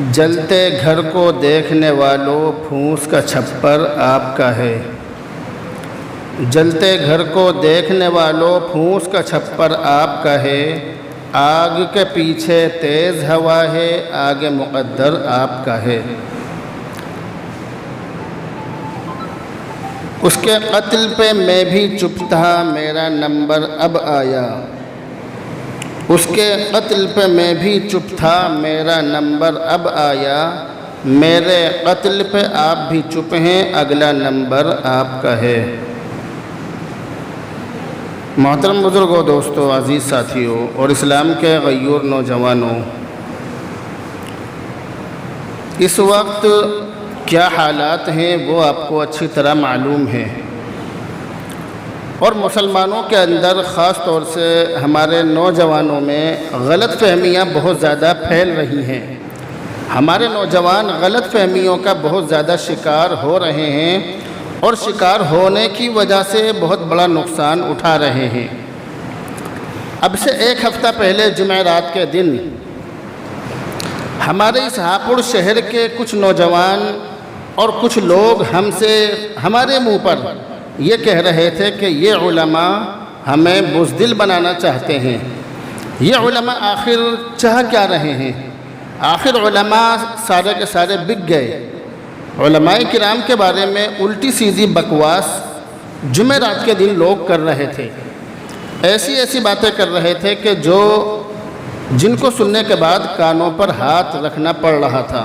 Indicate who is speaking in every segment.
Speaker 1: جلتے گھر کو دیکھنے والوں پھوس کا چھپر آپ کا ہے۔ جلتے گھر کو دیکھنے والوں پھوس کا چھپر آپ کا ہے۔ آگ کے پیچھے تیز ہوا ہے، آگے مقدر آپ کا ہے۔ اس کے قتل پہ میں بھی چپ تھا، میرا نمبر اب آیا۔ اس کے قتل پہ میں بھی چپ تھا، میرا نمبر اب آیا۔ میرے قتل پہ آپ بھی چپ ہیں، اگلا نمبر آپ کا ہے۔ محترم بزرگوں، دوستوں، عزیز ساتھیوں اور اسلام کے غیور نوجوانوں، اس وقت کیا حالات ہیں وہ آپ کو اچھی طرح معلوم ہے، اور مسلمانوں کے اندر خاص طور سے ہمارے نوجوانوں میں غلط فہمیاں بہت زیادہ پھیل رہی ہیں۔ ہمارے نوجوان غلط فہمیوں کا بہت زیادہ شکار ہو رہے ہیں، اور شکار ہونے کی وجہ سے بہت بڑا نقصان اٹھا رہے ہیں۔ اب سے ایک ہفتہ پہلے جمعرات کے دن ہمارے اس ہاپوڑ شہر کے کچھ نوجوان اور کچھ لوگ ہم سے ہمارے منہ پر یہ کہہ رہے تھے کہ یہ علماء ہمیں بزدل بنانا چاہتے ہیں۔ یہ علماء آخر چاہ کیا رہے ہیں؟ آخر علماء سارے کے سارے بک گئے۔ علماء کرام کے بارے میں الٹی سیدھی بکواس جمعرات کے دن لوگ کر رہے تھے۔ ایسی باتیں کر رہے تھے کہ جن کو سننے کے بعد کانوں پر ہاتھ رکھنا پڑ رہا تھا۔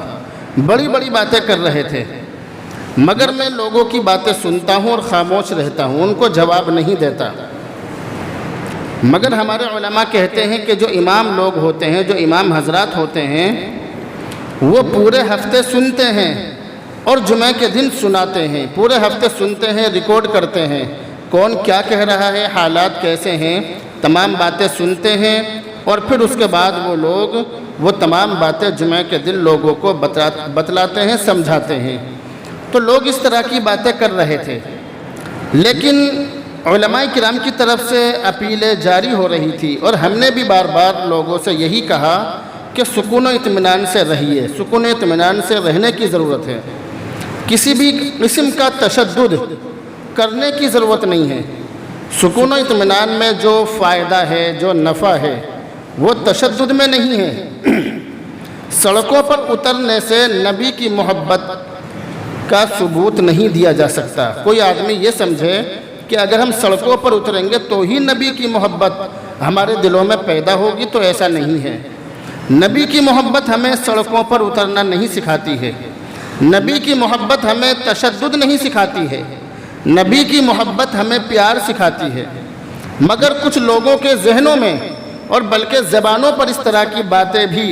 Speaker 1: بڑی بڑی باتیں کر رہے تھے، مگر میں لوگوں کی باتیں سنتا ہوں اور خاموش رہتا ہوں، ان کو جواب نہیں دیتا۔ مگر ہمارے علماء کہتے ہیں کہ جو امام لوگ ہوتے ہیں، جو امام حضرات ہوتے ہیں، وہ پورے ہفتے سنتے ہیں اور جمعہ کے دن سناتے ہیں۔ پورے ہفتے سنتے ہیں، ریکارڈ کرتے ہیں، کون کیا کہہ رہا ہے، حالات کیسے ہیں، تمام باتیں سنتے ہیں، اور پھر اس کے بعد وہ لوگ وہ تمام باتیں جمعہ کے دن لوگوں کو بتلاتے ہیں، سمجھاتے ہیں۔ تو لوگ اس طرح کی باتیں کر رہے تھے، لیکن علماء کرام کی طرف سے اپیلیں جاری ہو رہی تھی، اور ہم نے بھی بار بار لوگوں سے یہی کہا کہ سکون و اطمینان سے رہیے، سکون و اطمینان سے رہنے کی ضرورت ہے۔ کسی بھی قسم کا تشدد کرنے کی ضرورت نہیں ہے۔ سکون و اطمینان میں جو فائدہ ہے، جو نفع ہے، وہ تشدد میں نہیں ہے۔ سڑکوں پر اترنے سے نبی کی محبت کا ثبوت نہیں دیا جا سکتا۔ کوئی آدمی یہ سمجھے کہ اگر ہم سڑکوں پر اتریں گے تو ہی نبی کی محبت ہمارے دلوں میں پیدا ہوگی، تو ایسا نہیں ہے۔ نبی کی محبت ہمیں سڑکوں پر اترنا نہیں سکھاتی ہے۔ نبی کی محبت ہمیں تشدد نہیں سکھاتی ہے۔ نبی کی محبت ہمیں پیار سکھاتی ہے۔ مگر کچھ لوگوں کے ذہنوں میں اور بلکہ زبانوں پر اس طرح کی باتیں بھی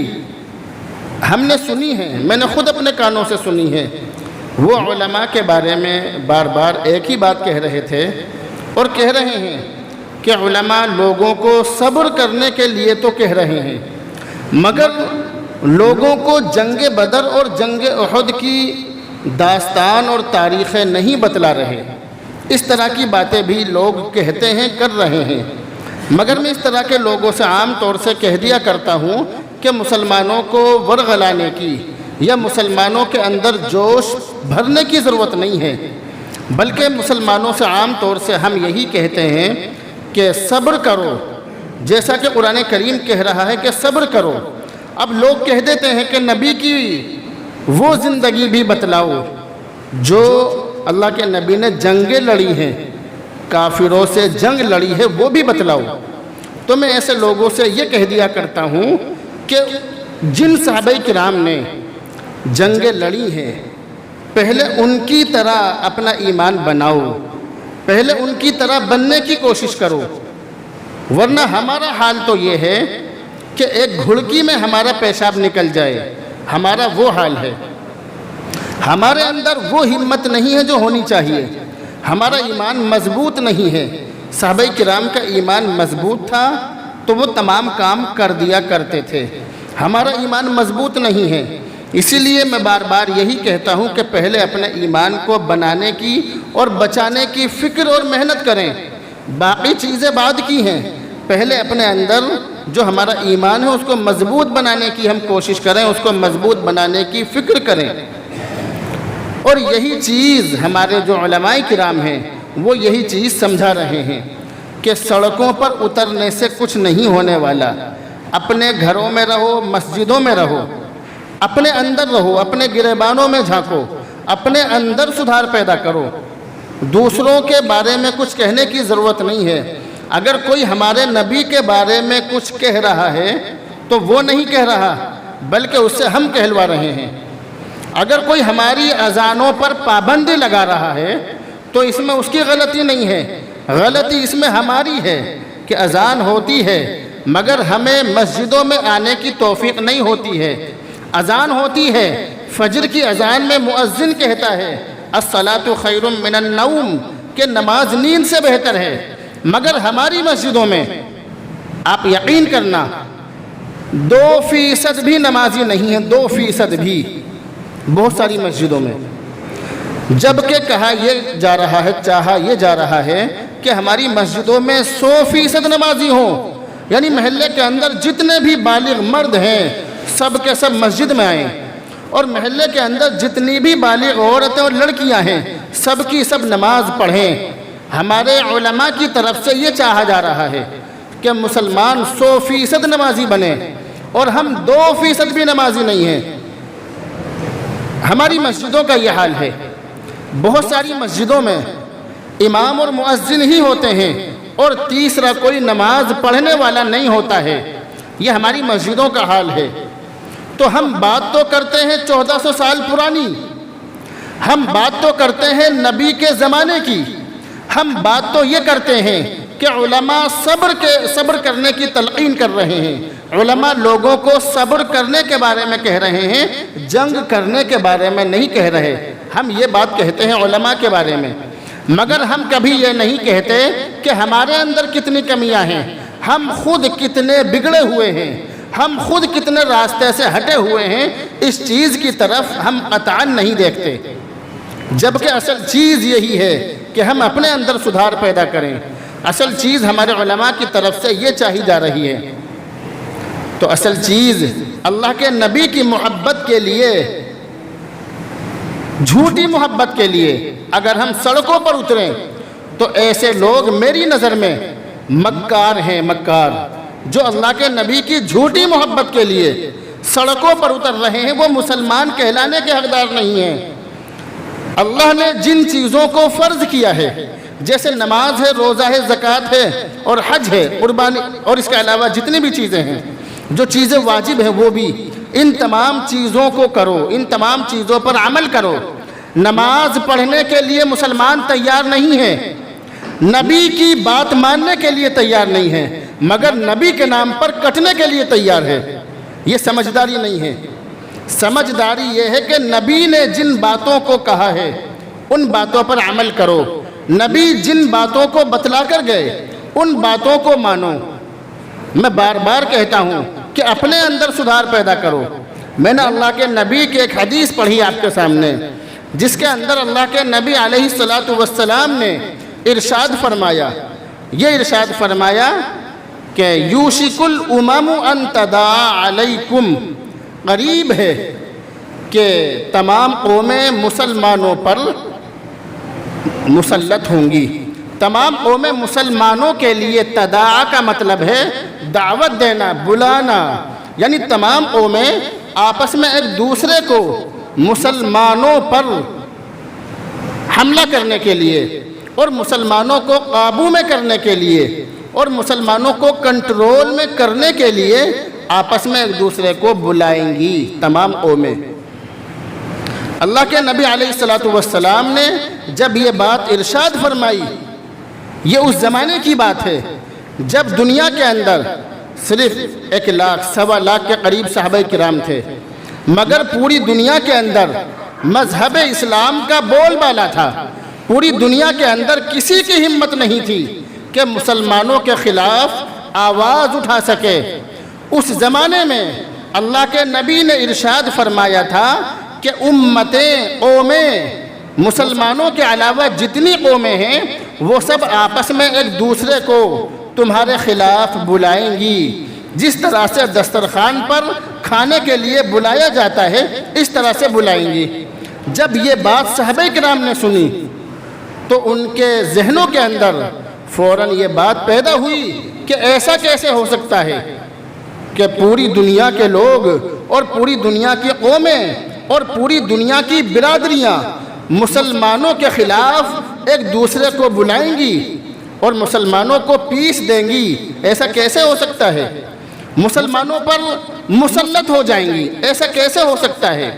Speaker 1: ہم نے سنی ہیں، میں نے خود اپنے کانوں سے سنی ہے۔ وہ علماء کے بارے میں بار بار ایک ہی بات کہہ رہے تھے، اور کہہ رہے ہیں کہ علماء لوگوں کو صبر کرنے کے لیے تو کہہ رہے ہیں، مگر لوگوں کو جنگ بدر اور جنگ احد کی داستان اور تاریخیں نہیں بتلا رہے۔ اس طرح کی باتیں بھی لوگ کہتے ہیں، کر رہے ہیں۔ مگر میں اس طرح کے لوگوں سے عام طور سے کہہ دیا کرتا ہوں کہ مسلمانوں کو ورغلانے کی یا مسلمانوں کے اندر جوش بھرنے کی ضرورت نہیں ہے، بلکہ مسلمانوں سے عام طور سے ہم یہی کہتے ہیں کہ صبر کرو، جیسا کہ قرآن کریم کہہ رہا ہے کہ صبر کرو۔ اب لوگ کہہ دیتے ہیں کہ نبی کی وہ زندگی بھی بتلاؤ جو اللہ کے نبی نے جنگیں لڑی ہیں، کافروں سے جنگ لڑی ہے، وہ بھی بتلاؤ۔ تو میں ایسے لوگوں سے یہ کہہ دیا کرتا ہوں کہ جن صحابہ کرام نے جنگیں لڑی ہیں، پہلے ان کی طرح اپنا ایمان بناؤ، پہلے ان کی طرح بننے کی کوشش کرو، ورنہ ہمارا حال تو یہ ہے کہ ایک گھڑکی میں ہمارا پیشاب نکل جائے، ہمارا وہ حال ہے۔ ہمارے اندر وہ ہمت نہیں ہے جو ہونی چاہیے، ہمارا ایمان مضبوط نہیں ہے۔ صحابہ کرام کا ایمان مضبوط تھا تو وہ تمام کام کر دیا کرتے تھے، ہمارا ایمان مضبوط نہیں ہے۔ اسی لیے میں بار بار یہی کہتا ہوں کہ پہلے اپنے ایمان کو بنانے کی اور بچانے کی فکر اور محنت کریں، باقی چیزیں بعد کی ہیں۔ پہلے اپنے اندر جو ہمارا ایمان ہے اس کو مضبوط بنانے کی ہم کوشش کریں، اس کو مضبوط بنانے کی فکر کریں۔ اور یہی چیز ہمارے جو علماء کرام ہیں وہ یہی چیز سمجھا رہے ہیں کہ سڑکوں پر اترنے سے کچھ نہیں ہونے والا۔ اپنے گھروں میں رہو، مسجدوں میں رہو، اپنے اندر رہو، اپنے گریبانوں میں جھانکو، اپنے اندر سدھار پیدا کرو۔ دوسروں کے بارے میں کچھ کہنے کی ضرورت نہیں ہے۔ اگر کوئی ہمارے نبی کے بارے میں کچھ کہہ رہا ہے تو وہ نہیں کہہ رہا بلکہ اس سے ہم کہلوا رہے ہیں۔ اگر کوئی ہماری اذانوں پر پابندی لگا رہا ہے تو اس میں اس کی غلطی نہیں ہے، غلطی اس میں ہماری ہے کہ اذان ہوتی ہے مگر ہمیں مسجدوں میں آنے کی توفیق نہیں ہوتی ہے۔ اذان ہوتی ہے، فجر کی اذان میں مؤذن کہتا ہے الصلاۃ خیر من النوم کہ نماز نیند سے بہتر ہے، مگر ہماری مسجدوں میں آپ یقین کرنا 2% بھی نمازی نہیں ہیں، 2% بھی بہت ساری مسجدوں میں، جبکہ کہا یہ جا رہا ہے، چاہا یہ جا رہا ہے کہ ہماری مسجدوں میں 100% نمازی ہوں، یعنی محلے کے اندر جتنے بھی بالغ مرد ہیں سب کے سب مسجد میں آئیں، اور محلے کے اندر جتنی بھی بالغ عورتیں اور لڑکیاں ہیں سب کی سب نماز پڑھیں۔ ہمارے علماء کی طرف سے یہ چاہا جا رہا ہے کہ مسلمان 100% نمازی بنیں اور ہم 2% بھی نمازی نہیں ہیں۔ ہماری مسجدوں کا یہ حال ہے، بہت ساری مسجدوں میں امام اور مؤذن ہی ہوتے ہیں اور تیسرا کوئی نماز پڑھنے والا نہیں ہوتا ہے۔ یہ ہماری مسجدوں کا حال ہے۔ تو ہم بات تو کرتے ہیں 1400 سال پرانی، ہم بات تو کرتے ہیں نبی کے زمانے کی، ہم بات تو یہ کرتے ہیں کہ علماء صبر کرنے کی تلقین کر رہے ہیں، علماء لوگوں کو صبر کرنے کے بارے میں کہہ رہے ہیں، جنگ کرنے کے بارے میں نہیں کہہ رہے۔ ہم یہ بات کہتے ہیں علماء کے بارے میں، مگر ہم کبھی یہ نہیں کہتے کہ ہمارے اندر کتنی کمیاں ہیں، ہم خود کتنے بگڑے ہوئے ہیں، ہم خود کتنے راستے سے ہٹے ہوئے ہیں، اس چیز کی طرف ہم قطعاً نہیں دیکھتے۔ جبکہ اصل چیز یہی ہے کہ ہم اپنے اندر سدھار پیدا کریں، اصل چیز ہمارے علماء کی طرف سے یہ چاہی جا رہی ہے۔ تو اصل چیز اللہ کے نبی کی محبت کے لیے، جھوٹی محبت کے لیے اگر ہم سڑکوں پر اتریں تو ایسے لوگ میری نظر میں مکار ہیں، مکار، جو اللہ کے نبی کی جھوٹی محبت کے لیے سڑکوں پر اتر رہے ہیں، وہ مسلمان کہلانے کے حقدار نہیں ہیں۔ اللہ نے جن چیزوں کو فرض کیا ہے، جیسے نماز ہے، روزہ ہے، زکوٰۃ ہے اور حج ہے، قربانی، اور اس کے علاوہ جتنی بھی چیزیں ہیں، جو چیزیں واجب ہیں وہ بھی، ان تمام چیزوں کو کرو، ان تمام چیزوں پر عمل کرو۔ نماز پڑھنے کے لیے مسلمان تیار نہیں ہے، نبی کی بات ماننے کے لیے تیار نہیں ہے، مگر نبی کے نام پر کٹنے کے لیے تیار ہے۔ یہ سمجھداری نہیں ہے۔ سمجھداری یہ ہے کہ نبی نے جن باتوں کو کہا ہے ان باتوں پر عمل کرو، نبی جن باتوں کو بتلا کر گئے ان باتوں کو مانو۔ میں بار بار کہتا ہوں کہ اپنے اندر سدھار پیدا کرو۔ میں نے اللہ کے نبی کی ایک حدیث پڑھی آپ کے سامنے، جس کے اندر اللہ کے نبی علیہ الصلاۃ والسلام نے ارشاد فرمایا، یہ ارشاد فرمایا کہ یوشک الامم ان تداعی علیکم، قریب ہے کہ تمام قومیں مسلمانوں پر مسلط ہوں گی۔ تمام قومیں مسلمانوں کے لیے، تداعی کا مطلب ہے دعوت دینا، بلانا، یعنی تمام قومیں آپس میں ایک دوسرے کو مسلمانوں پر حملہ کرنے کے لیے اور مسلمانوں کو قابو میں کرنے کے لیے اور مسلمانوں کو کنٹرول میں کرنے کے لیے آپس میں ایک دوسرے کو بلائیں گی تمام قومیں۔ اللہ کے نبی علیہ الصلاۃ والسلام نے جب یہ بات ارشاد فرمائی، یہ اس زمانے کی بات ہے جب دنیا کے اندر صرف 1 لاکھ، 1.25 لاکھ کے قریب صحابہ کرام تھے، مگر پوری دنیا کے اندر مذہب اسلام کا بول بالا تھا۔ پوری دنیا کے اندر کسی کی ہمت نہیں تھی کہ مسلمانوں کے خلاف آواز اٹھا سکے۔ اس زمانے میں اللہ کے نبی نے ارشاد فرمایا تھا کہ امتیں، قومیں، مسلمانوں کے علاوہ جتنی قومیں ہیں وہ سب آپس میں ایک دوسرے کو تمہارے خلاف بلائیں گی، جس طرح سے دسترخوان پر کھانے کے لیے بلایا جاتا ہے اس طرح سے بلائیں گی۔ جب یہ بات صحابہ کرام نے سنی تو ان کے ذہنوں کے اندر فوراً یہ بات پیدا ہوئی کہ ایسا کیسے ہو سکتا ہے کہ پوری دنیا کے لوگ اور پوری دنیا کی قومیں اور پوری دنیا کی برادریاں مسلمانوں کے خلاف ایک دوسرے کو بلائیں گی اور مسلمانوں کو پیس دیں گی، ایسا کیسے ہو سکتا ہے؟ مسلمانوں پر مسلط ہو جائیں گی، ایسا کیسے ہو سکتا ہے؟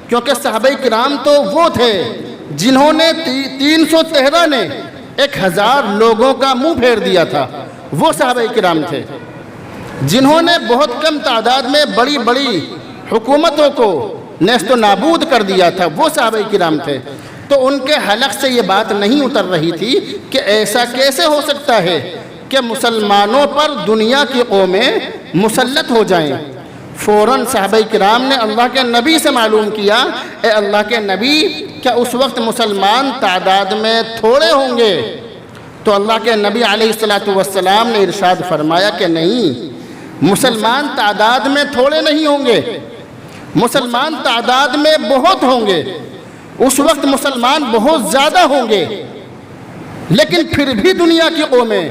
Speaker 1: کیونکہ صحابہ کرام تو وہ تھے جنہوں نے 313 نے 1000 لوگوں کا منہ پھیر دیا تھا، وہ صحابہ کرام تھے جنہوں نے بہت کم تعداد میں بڑی بڑی حکومتوں کو نیست و نابود کر دیا تھا، وہ صحابہ کرام تھے۔ تو ان کے حلق سے یہ بات نہیں اتر رہی تھی کہ ایسا کیسے ہو سکتا ہے کہ مسلمانوں پر دنیا کی قومیں مسلط ہو جائیں۔ فوراً صحابہ کرام نے اللہ کے نبی سے معلوم کیا، اے اللہ کے نبی، کیا اس وقت مسلمان تعداد میں تھوڑے ہوں گے؟ تو اللہ کے نبی علیہ السلام نے ارشاد فرمایا کہ نہیں، مسلمان تعداد میں تھوڑے نہیں ہوں گے، مسلمان تعداد میں بہت ہوں گے، اس وقت مسلمان بہت زیادہ ہوں گے، لیکن پھر بھی دنیا کی قومیں،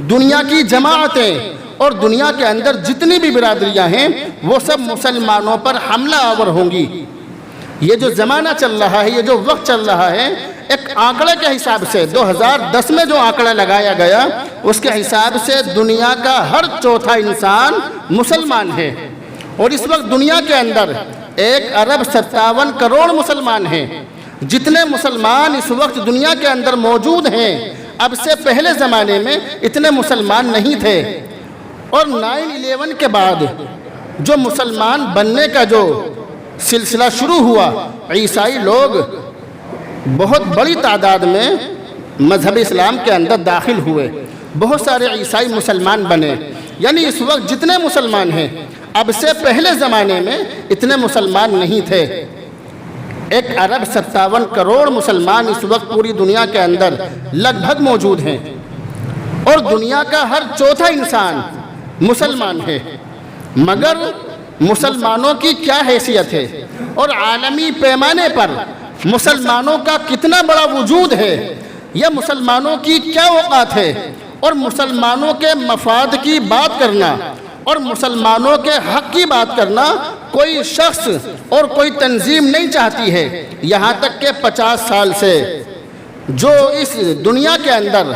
Speaker 1: دنیا کی جماعتیں اور دنیا کے اندر جتنی بھی برادریاں ہیں وہ سب مسلمانوں پر حملہ آور ہوں گی۔ یہ جو زمانہ چل رہا ہے، یہ جو وقت چل رہا ہے، ایک آنکڑے کے حساب سے 2010 میں جو آنکڑا لگایا گیا اس کے حساب سے دنیا کا ہر چوتھا انسان مسلمان ہے، اور اس وقت دنیا کے اندر 1 ارب 57 کروڑ مسلمان ہیں۔ جتنے مسلمان اس وقت دنیا کے اندر موجود ہیں، اب سے پہلے زمانے میں اتنے مسلمان نہیں تھے، اور 9/11 کے بعد جو مسلمان بننے کا جو سلسلہ شروع ہوا، عیسائی لوگ بہت بڑی تعداد میں مذہب اسلام کے اندر داخل ہوئے، بہت سارے عیسائی مسلمان بنے، یعنی اس وقت جتنے مسلمان ہیں اب سے پہلے زمانے میں اتنے مسلمان نہیں تھے۔ 1 ارب 57 کروڑ مسلمان اس وقت پوری دنیا کے اندر لگ بھگ موجود ہیں، اور دنیا کا ہر چوتھا انسان مسلمان ہے۔ مگر مسلمانوں کی کیا حیثیت ہے اور عالمی پیمانے پر مسلمانوں کا کتنا بڑا وجود ہے، یا مسلمانوں کی کیا اوقات ہے، اور مسلمانوں کے مفاد کی بات کرنا اور مسلمانوں کے حق کی بات کرنا کوئی شخص اور کوئی تنظیم نہیں چاہتی ہے۔ یہاں تک کہ 50 سال سے جو اس دنیا کے اندر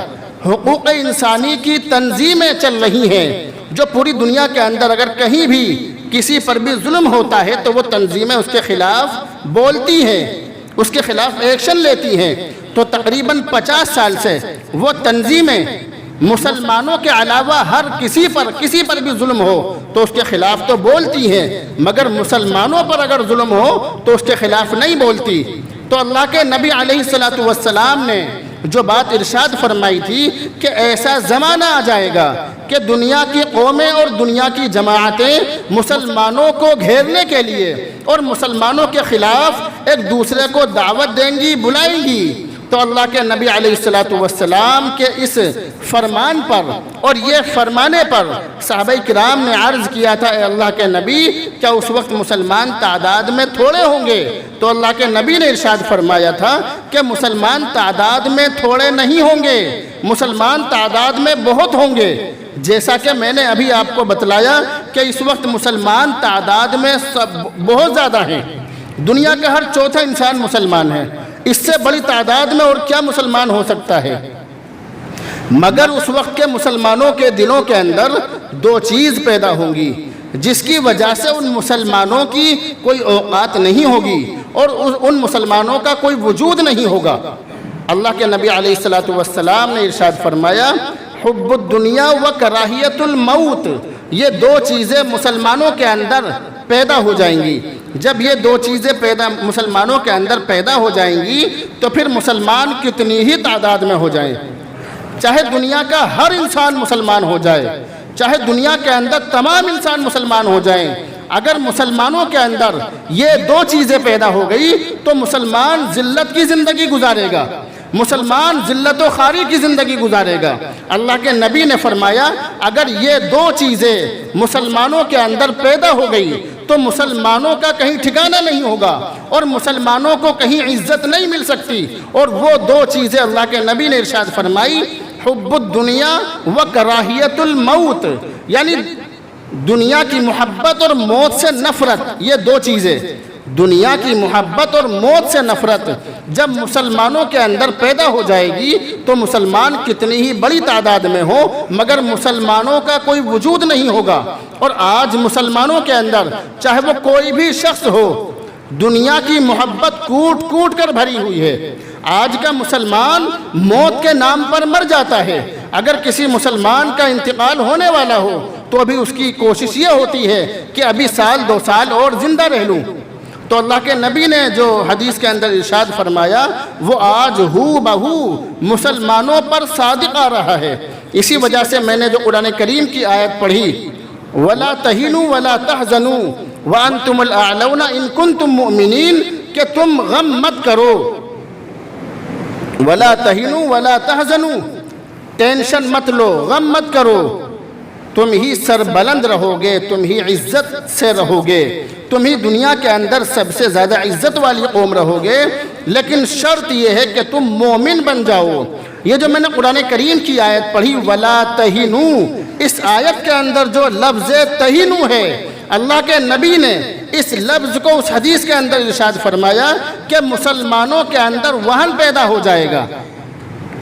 Speaker 1: حقوق انسانی کی تنظیمیں چل رہی ہیں، جو پوری دنیا کے اندر اگر کہیں بھی کسی پر بھی ظلم ہوتا ہے تو وہ تنظیمیں اس کے خلاف بولتی ہیں، اس کے خلاف ایکشن لیتی ہیں، تو تقریباً 50 سال سے وہ تنظیمیں مسلمانوں کے علاوہ ہر کسی پر بھی ظلم ہو تو اس کے خلاف تو بولتی ہیں، مگر مسلمانوں پر اگر ظلم ہو تو اس کے خلاف نہیں بولتی۔ تو اللہ کے نبی علیہ السلام نے جو بات ارشاد فرمائی تھی کہ ایسا زمانہ آ جائے گا کہ دنیا کی قومیں اور دنیا کی جماعتیں مسلمانوں کو گھیرنے کے لیے اور مسلمانوں کے خلاف ایک دوسرے کو دعوت دیں گی، بلائیں گی۔ تو اللہ کے نبی علیہ السلام کے اس فرمان پر اور یہ فرمانے پر صحابہ کرام نے عرض کیا تھا، اے اللہ کے نبی، کیا اس وقت مسلمان تعداد میں تھوڑے ہوں گے؟ تو اللہ کے نبی نے ارشاد فرمایا تھا کہ مسلمان تعداد میں تھوڑے نہیں ہوں گے، مسلمان تعداد میں بہت ہوں گے۔ جیسا کہ میں نے ابھی آپ کو بتلایا کہ اس وقت مسلمان تعداد میں بہت زیادہ ہیں، دنیا کا ہر چوتھا انسان مسلمان ہے، اس سے بڑی تعداد میں اور کیا مسلمان ہو سکتا ہے؟ مگر اس وقت کے مسلمانوں کے دلوں کے اندر 2 چیز پیدا ہوں گی جس کی وجہ سے ان مسلمانوں کی کوئی اوقات نہیں ہوگی اور ان مسلمانوں کا کوئی وجود نہیں ہوگا۔ اللہ کے نبی علیہ السلام نے ارشاد فرمایا، حب الدنیا و کراہیت الموت، یہ 2 چیزیں مسلمانوں کے اندر پیدا ہو جائیں گی۔ جب یہ 2 چیزیں مسلمانوں کے اندر پیدا ہو جائیں گی تو پھر مسلمان کتنی ہی تعداد میں ہو جائیں، چاہے دنیا کا ہر انسان مسلمان ہو جائے، چاہے دنیا کے اندر تمام انسان مسلمان ہو جائیں، اگر مسلمانوں کے اندر یہ 2 چیزیں پیدا ہو گئی تو مسلمان ذلت کی زندگی گزارے گا، مسلمان ذلت و خواری کی زندگی گزارے گا۔ اللہ کے نبی نے فرمایا اگر یہ دو چیزیں مسلمانوں کے اندر پیدا ہو گئی تو مسلمانوں کا کہیں ٹھکانہ نہیں ہوگا اور مسلمانوں کو کہیں عزت نہیں مل سکتی۔ اور وہ دو چیزیں اللہ کے نبی نے ارشاد فرمائی، حب الدنیا و کراہیت الموت، یعنی دنیا کی محبت اور موت سے نفرت۔ یہ دو چیزیں، دنیا کی محبت اور موت سے نفرت جب مسلمانوں کے اندر پیدا ہو جائے گی تو مسلمان کتنی ہی بڑی تعداد میں ہو مگر مسلمانوں کا کوئی وجود نہیں ہوگا۔ اور آج مسلمانوں کے اندر چاہے وہ کوئی بھی شخص ہو، دنیا کی محبت کوٹ کوٹ کر بھری ہوئی ہے۔ آج کا مسلمان موت کے نام پر مر جاتا ہے۔ اگر کسی مسلمان کا انتقال ہونے والا ہو تو ابھی اس کی کوشش یہ ہوتی ہے کہ ابھی سال دو سال اور زندہ رہ لوں۔ تو اللہ کے نبی نے جو حدیث کے اندر ارشاد فرمایا وہ آج ہو بہو مسلمانوں پر صادق آ رہا ہے۔ اسی وجہ سے میں نے جو قرآن کریم کی آیت پڑھی، وَلَا تَهِنُوا وَلَا تَحْزَنُوا وَأَنْتُمُ الْأَعْلَوْنَ إِن كُنتُم مُؤْمِنِينَ، کہ تم غم مت کرو، وَلَا تَهِنُوا وَلَا تَحْزَنُوا، ٹینشن مت لو، غم مت کرو، تم ہی سربلند رہو گے، تم ہی عزت سے رہو گے، تم ہی دنیا کے اندر سب سے زیادہ عزت والی قوم رہو گے، لیکن شرط یہ ہے کہ تم مومن بن جاؤ۔ یہ جو میں نے قرآن کریم کی آیت پڑھی وَلَا تَهِنُوا، اس آیت کے اندر جو لفظ تہینو ہے، اللہ کے نبی نے اس لفظ کو اس حدیث کے اندر ارشاد فرمایا کہ مسلمانوں کے اندر وہن پیدا ہو جائے گا۔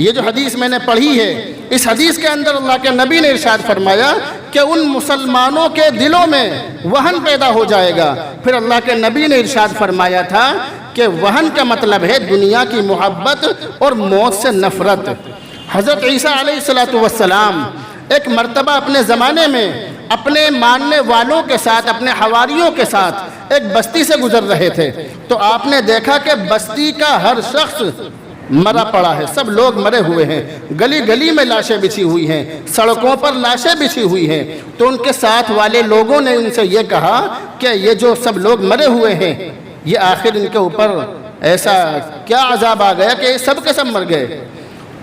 Speaker 1: یہ جو حدیث میں نے پڑھی ہے، اس حدیث کے اندر اللہ کے نبی نے ارشاد فرمایا کہ ان مسلمانوں کے دلوں میں وہن پیدا ہو جائے گا۔ پھر اللہ کے نبی نے ارشاد فرمایا تھا کہ وہن کا مطلب ہے دنیا کی محبت اور موت سے نفرت۔ حضرت عیسیٰ علیہ السلام ایک مرتبہ اپنے زمانے میں اپنے ماننے والوں کے ساتھ، اپنے حواریوں کے ساتھ ایک بستی سے گزر رہے تھے، تو آپ نے دیکھا کہ بستی کا ہر شخص مرا پڑا ہے، سب لوگ مرے ہوئے ہیں، گلی گلی میں لاشیں بچھی ہوئی ہیں، سڑکوں پر لاشیں بچھی ہوئی ہیں۔ تو ان کے ساتھ والے لوگوں نے ان سے یہ کہا کہ یہ جو سب لوگ مرے ہوئے ہیں، یہ آخر ان کے اوپر ایسا کیا عذاب آ گیا کہ یہ سب کے سب مر گئے؟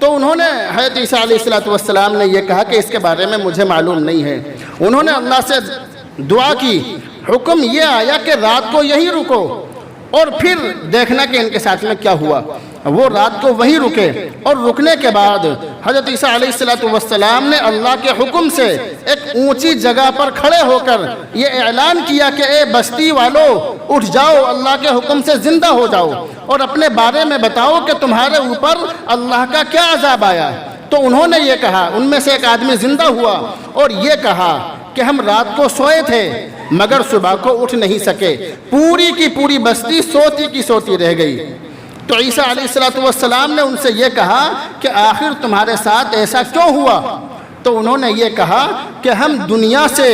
Speaker 1: تو انہوں نے حضرت عیسیٰ علیہ السلام نے یہ کہا کہ اس کے بارے میں مجھے معلوم نہیں ہے۔ انہوں نے اللہ سے دعا کی، حکم یہ آیا کہ رات کو یہیں رکو اور پھر دیکھنا کہ ان کے ساتھ میں کیا ہوا۔ وہ رات کو وہیں رکے اور رکنے کے بعد حضرت عیسیٰ علیہ السلام نے اللہ کے حکم سے ایک اونچی جگہ پر کھڑے ہو کر یہ اعلان کیا کہ اے بستی والو، اٹھ جاؤ، اللہ کے حکم سے زندہ ہو جاؤ اور اپنے بارے میں بتاؤ کہ تمہارے اوپر اللہ کا کیا عذاب آیا۔ تو انہوں نے یہ کہا، ان میں سے ایک آدمی زندہ ہوا اور یہ کہا کہ ہم رات کو سوئے تھے مگر صبح کو اٹھ نہیں سکے، پوری کی پوری بستی سوتی کی سوتی رہ گئی۔ تو عیسیٰ علیہ السلام نے ان سے یہ کہا کہ آخر تمہارے ساتھ ایسا کیوں ہوا؟ تو انہوں نے یہ کہا کہ ہم دنیا سے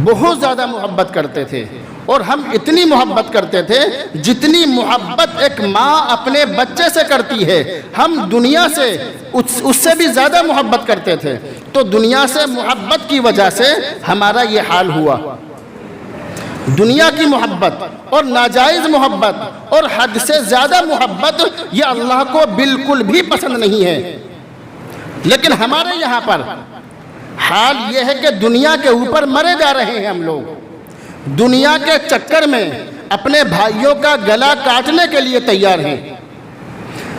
Speaker 1: بہت زیادہ محبت کرتے تھے اور ہم اتنی محبت کرتے تھے جتنی محبت ایک ماں اپنے بچے سے کرتی ہے، ہم دنیا سے اس سے بھی زیادہ محبت کرتے تھے۔ تو دنیا سے محبت کی وجہ سے ہمارا یہ حال ہوا۔ دنیا کی محبت اور ناجائز محبت اور حد سے زیادہ محبت یہ اللہ کو بالکل بھی پسند نہیں ہے۔ لیکن ہمارے یہاں پر حال یہ ہے کہ دنیا کے اوپر مرے جا رہے ہیں ہم لوگ، دنیا کے چکر میں اپنے بھائیوں کا گلا کاٹنے کے لیے تیار ہیں۔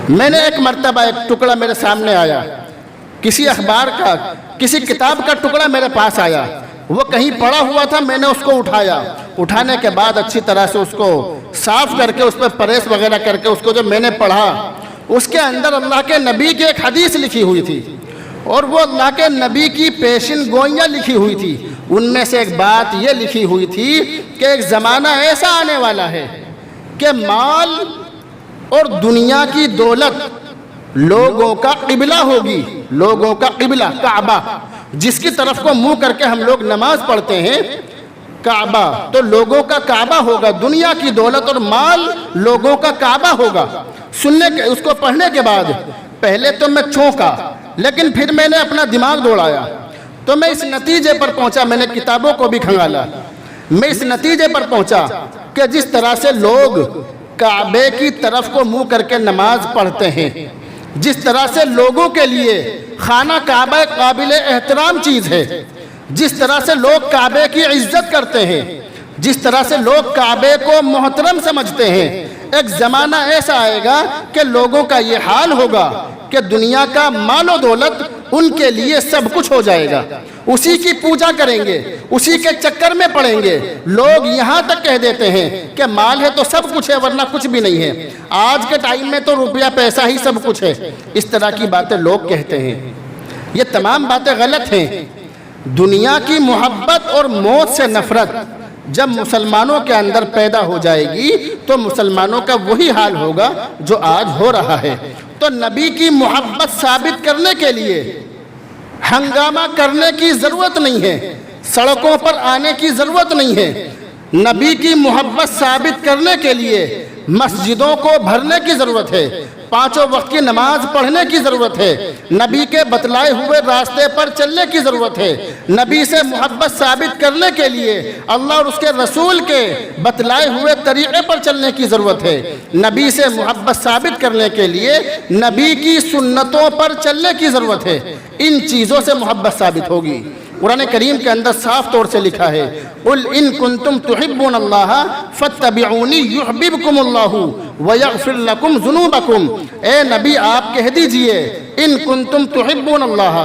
Speaker 1: میں نے ایک مرتبہ ایک ٹکڑا میرے سامنے آیا، کسی اخبار کا، کسی کتاب کا ٹکڑا میرے پاس آیا، وہ کہیں پڑا ہوا تھا، میں نے اس کو اٹھایا، اٹھانے کے بعد اچھی طرح سے اس کو صاف کر کے اس پہ پریس وغیرہ کر کے اس کو جب میں نے پڑھا، اس کے اندر اللہ کے نبی کی ایک حدیث لکھی ہوئی تھی اور وہ اللہ کے نبی کی پیشن گوئیاں لکھی ہوئی تھی۔ ان میں سے ایک بات یہ لکھی ہوئی تھی کہ ایک زمانہ ایسا آنے والا ہے کہ مال اور دنیا کی دولت لوگوں کا قبلہ ہوگی، لوگوں کا قبلہ، کعبہ، جس کی طرف کو منہ کر کے ہم لوگ نماز پڑھتے ہیں، کعبہ، تو لوگوں کا کعبہ ہوگا، دنیا کی دولت اور مال لوگوں کا کعبہ ہوگا۔ سننے کے اس کو پڑھنے کے بعد پہلے تو میں چونکا، لیکن پھر میں نے اپنا دماغ دوڑایا تو میں اس نتیجے پر پہنچا، میں نے کتابوں کو بھی کھنگالا، میں اس نتیجے پر پہنچا کہ جس طرح سے لوگ کعبے کی طرف کو منہ کر کے نماز پڑھتے ہیں، جس طرح سے لوگوں کے لیے خانہ کعبہ قابل احترام چیز ہے، جس طرح سے لوگ کعبے کی عزت کرتے ہیں، جس طرح سے لوگ کعبے کو محترم سمجھتے ہیں، ایک زمانہ ایسا آئے گا کہ لوگوں کا یہ حال ہوگا کہ دنیا کا مال و دولت ان کے لیے سب کچھ ہو جائے گا، اسی کی پوجا کریں گے، اسی کے چکر میں پڑیں گے۔ لوگ یہاں تک کہہ دیتے ہیں کہ مال ہے تو سب کچھ ہے ورنہ کچھ بھی نہیں ہے، آج کے ٹائم میں تو روپیہ پیسہ ہی سب کچھ ہے، اس طرح کی باتیں لوگ کہتے ہیں۔ یہ تمام باتیں غلط ہیں۔ دنیا کی محبت اور موت سے نفرت جب مسلمانوں کے اندر پیدا ہو جائے گی تو مسلمانوں کا وہی حال ہوگا جو آج ہو رہا ہے۔ تو نبی کی محبت ثابت کرنے کے لیے ہنگامہ کرنے کی ضرورت نہیں ہے، سڑکوں پر آنے کی ضرورت نہیں ہے۔ نبی کی محبت ثابت کرنے کے لیے مسجدوں کو بھرنے کی ضرورت ہے، 5 وقت کی نماز پڑھنے کی ضرورت ہے، نبی کے بتلائے ہوئے راستے پر چلنے کی ضرورت ہے۔ نبی سے محبت ثابت کرنے کے لیے اللہ اور اس کے رسول کے بتلائے ہوئے طریقے پر چلنے کی ضرورت ہے۔ نبی سے محبت ثابت کرنے کے لیے نبی کی سنتوں پر چلنے کی ضرورت ہے۔ ان چیزوں سے محبت ثابت ہوگی۔ قرآن کریم کے اندر صاف طور سے لکھا ہے قُلْ إِن كُنتُمْ تُحِبُّونَ اللَّهَ فَاتَّبِعُونِي يُحْبِبْكُمُ اللَّهُ وَيَغْفِرْ لَكُمْ ذُنُوبَكُمْ۔ اے نبی آپ کہہ دیجئے ان کنتم تحبون اللہ،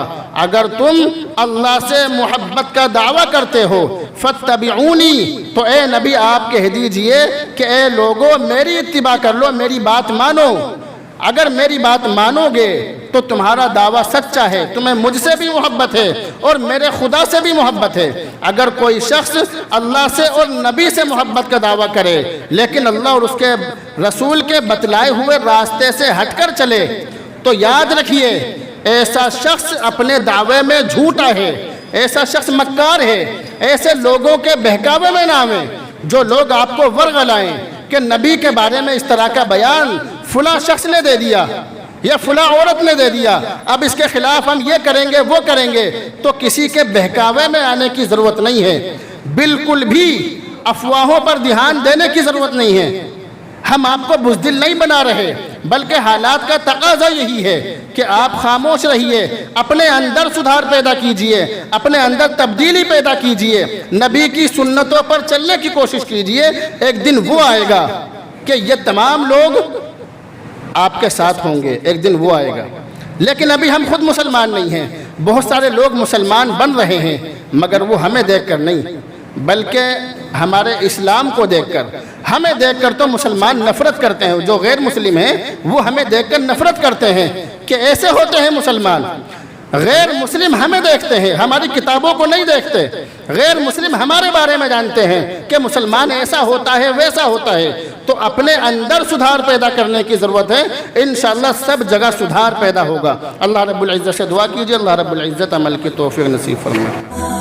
Speaker 1: اگر تم اللہ سے محبت کا دعویٰ کرتے ہو، فَاتَّبِعُونِي، تو اے نبی آپ کہہ دیجئے کہ اے لوگو میری اتباع کر لو، میری بات مانو۔ اگر میری بات مانو گے تو تمہارا دعویٰ سچا ہے، تمہیں مجھ سے بھی محبت ہے اور میرے خدا سے بھی محبت ہے۔ اگر کوئی شخص اللہ سے اور نبی سے محبت کا دعویٰ کرے لیکن اللہ اور اس کے رسول کے بتلائے ہوئے راستے سے ہٹ کر چلے تو یاد رکھیے ایسا شخص اپنے دعوے میں جھوٹا ہے، ایسا شخص مکار ہے۔ ایسے لوگوں کے بہکاوے میں نہ آویں جو لوگ آپ کو ورغلائیں کہ نبی کے بارے میں اس طرح کا بیان فلاں شخص نے دے دیا یا فلاں عورت نے دے دیا، اب اس کے خلاف ہم یہ کریں گے وہ کریں گے، تو کسی کے بہکاوے میں آنے کی ضرورت نہیں ہے۔ بالکل بھی افواہوں پر دھیان دینے کی ضرورت نہیں ہے۔ ہم آپ کو بزدل نہیں بنا رہے بلکہ حالات کا تقاضا یہی ہے کہ آپ خاموش رہیے، اپنے اندر سدھار پیدا کیجئے، اپنے اندر تبدیلی پیدا کیجئے، نبی کی سنتوں پر چلنے کی کوشش کیجئے۔ ایک دن وہ آئے گا کہ یہ تمام لوگ آپ کے ساتھ ہوں گے، ایک دن وہ آئے گا۔ لیکن ابھی ہم خود مسلمان نہیں ہیں، بہت سارے لوگ مسلمان بن رہے ہیں مگر وہ ہمیں دیکھ کر نہیں بلکہ ہمارے اسلام کو دیکھ کر۔ ہمیں دیکھ کر تو مسلمان نفرت کرتے ہیں، جو غیر مسلم ہیں وہ ہمیں دیکھ کر نفرت کرتے ہیں کہ ایسے ہوتے ہیں مسلمان۔ غیر مسلم ہمیں دیکھتے ہیں، ہماری کتابوں کو نہیں دیکھتے۔ غیر مسلم ہمارے بارے میں جانتے ہیں کہ مسلمان ایسا ہوتا ہے ویسا ہوتا ہے۔ تو اپنے اندر سدھار پیدا کرنے کی ضرورت ہے، انشاءاللہ سب جگہ سدھار پیدا ہوگا۔ اللہ رب العزت سے دعا کیجئے، اللہ رب العزت عمل کی توفیق نصیب فرمائے۔